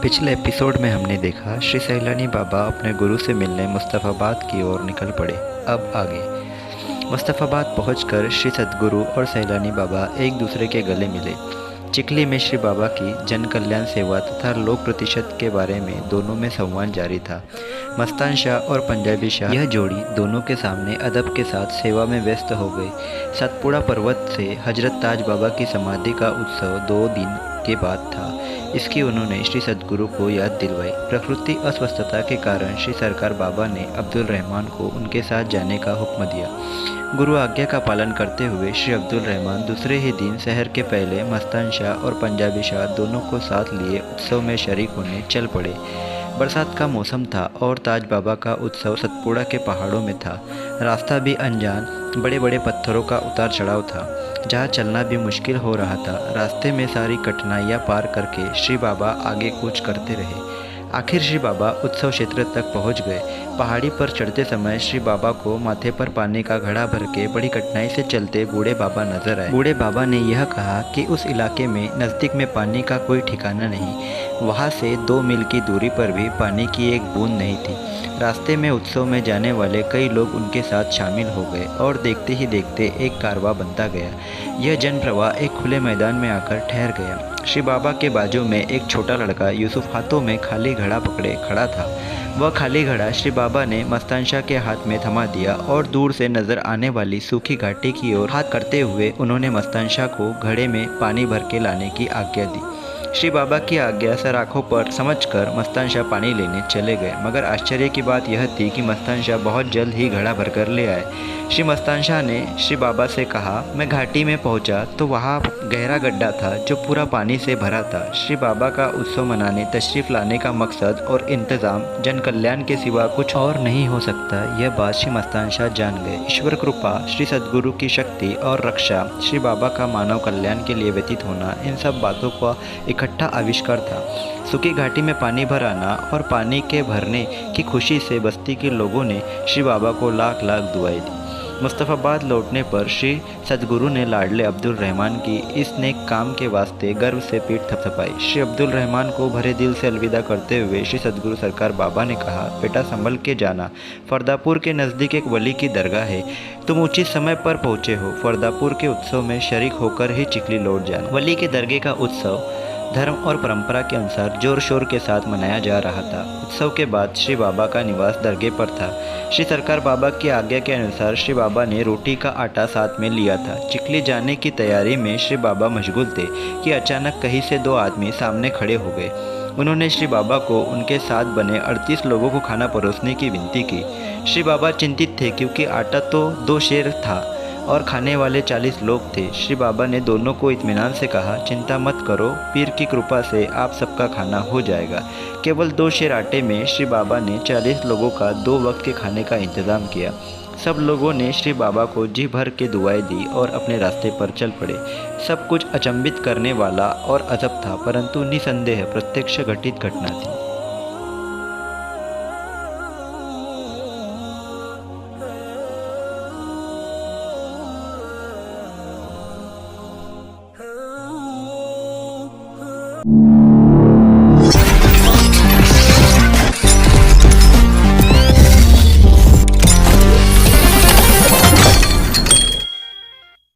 पिछले एपिसोड में हमने देखा श्री सैलानी बाबा अपने गुरु से मिलने मुस्तफ़ाबाद की ओर निकल पड़े। अब आगे मुस्तफ़ाबाद पहुंचकर श्री सद्गुरु और सैलानी बाबा एक दूसरे के गले मिले। चिखली में श्री बाबा की जन कल्याण सेवा तथा लोक प्रतिशत के बारे में दोनों में संवाद जारी था। मस्तान शाह और पंजाबी शाह यह जोड़ी दोनों के सामने अदब के साथ सेवा में व्यस्त हो गई। सतपुड़ा पर्वत से हजरत ताज बाबा की समाधि का उत्सव 2 दिन के बाद था। इसकी उन्होंने श्री सद्गुरु को याद दिलवाई। प्रकृति अस्वस्थता के कारण श्री सरकार बाबा ने अब्दुल रहमान को उनके साथ जाने का हुक्म दिया। गुरु आज्ञा का पालन करते हुए श्री अब्दुल रहमान दूसरे ही दिन शहर के पहले मस्तान शाह और पंजाबी शाह दोनों को साथ लिए उत्सव में शरीक होने चल पड़े। बरसात का मौसम था और ताज बाबा का उत्सव सतपुड़ा के पहाड़ों में था। रास्ता भी अनजान, बड़े बड़े पत्थरों का उतार चढ़ाव था, जहाँ चलना भी मुश्किल हो रहा था। रास्ते में सारी कठिनाइयाँ पार करके श्री बाबा आगे कूच करते रहे। आखिर श्री बाबा उत्सव क्षेत्र तक पहुंच गए। पहाड़ी पर चढ़ते समय श्री बाबा को माथे पर पानी का घड़ा भर के बड़ी कठिनाई से चलते बूढ़े बाबा नजर आए। बूढ़े बाबा ने यह कहा कि उस इलाके में नज़दीक में पानी का कोई ठिकाना नहीं। वहाँ से 2 मील की दूरी पर भी पानी की एक बूंद नहीं थी। रास्ते में उत्सव में जाने वाले कई लोग उनके साथ शामिल हो गए और देखते ही देखते एक कारवां बनता गया। यह जन प्रवाह एक खुले मैदान में आकर ठहर गया। श्री बाबा के बाजू में एक छोटा लड़का यूसुफ हाथों में खाली घड़ा पकड़े खड़ा था। वह खाली घड़ा श्री बाबा ने मस्तान शाह के हाथ में थमा दिया और दूर से नजर आने वाली सूखी घाटी की ओर हाथ करते हुए उन्होंने मस्तान शाह को घड़े में पानी भर के लाने की आज्ञा दी। श्री बाबा की आज्ञा सर आँखों पर समझकर मस्तान शाह पानी लेने चले गए, मगर आश्चर्य की बात यह थी कि मस्तान शाह बहुत जल्द ही घड़ा भरकर ले आए। श्री मस्तान शाह ने श्री बाबा से कहा, मैं घाटी में पहुंचा तो वहां गहरा गड्ढा था जो पूरा पानी से भरा था। श्री बाबा का उत्सव मनाने तशरीफ लाने का मकसद और इंतज़ाम जन कल्याण के सिवा कुछ और नहीं हो सकता। यह बात श्री मस्तान शाह जान गए। ईश्वर कृपा, श्री सद्गुरु की शक्ति और रक्षा, श्री बाबा का मानव कल्याण के लिए व्यतीत होना, इन सब बातों का इकट्ठा आविष्कार था। सूखी घाटी में पानी भर आना और पानी के भरने की खुशी से बस्ती के लोगों ने श्री बाबा को लाख लाख दुआएं दी। मुस्तफ़ाबाद लौटने पर श्री सद्गुरु ने लाडले अब्दुल रहमान की इस नेक काम के वास्ते गर्व से पीठ थपथपाई। श्री अब्दुल रहमान को भरे दिल से अलविदा करते हुए श्री सद्गुरु सरकार बाबा ने कहा, बेटा संभल के जाना। फरदापुर के नज़दीक एक वली की दरगाह है, तुम उचित समय पर पहुँचे हो। फरदापुर के उत्सव में शरीक होकर ही चिखली लौट जाना। वली के दरगाह का उत्सव धर्म और परंपरा के अनुसार जोर शोर के साथ मनाया जा रहा था। उत्सव के बाद श्री बाबा का निवास दरगाह पर था। श्री सरकार बाबा की आज्ञा के अनुसार श्री बाबा ने रोटी का आटा साथ में लिया था। चिखली जाने की तैयारी में श्री बाबा मशगूल थे कि अचानक कहीं से 2 आदमी सामने खड़े हो गए। उन्होंने श्री बाबा को उनके साथ बने 38 लोगों को खाना परोसने की विनती की। श्री बाबा चिंतित थे क्योंकि आटा तो 2 शेर था और खाने वाले 40 लोग थे। श्री बाबा ने दोनों को इत्मीनान से कहा, चिंता मत करो, पीर की कृपा से आप सबका खाना हो जाएगा। केवल 2 शेर आटे में श्री बाबा ने 40 लोगों का 2 वक्त के खाने का इंतज़ाम किया। सब लोगों ने श्री बाबा को जी भर के दुआएं दी और अपने रास्ते पर चल पड़े। सब कुछ अचंभित करने वाला और अजब था, परंतु निसंदेह प्रत्यक्ष घटित घटना थी। you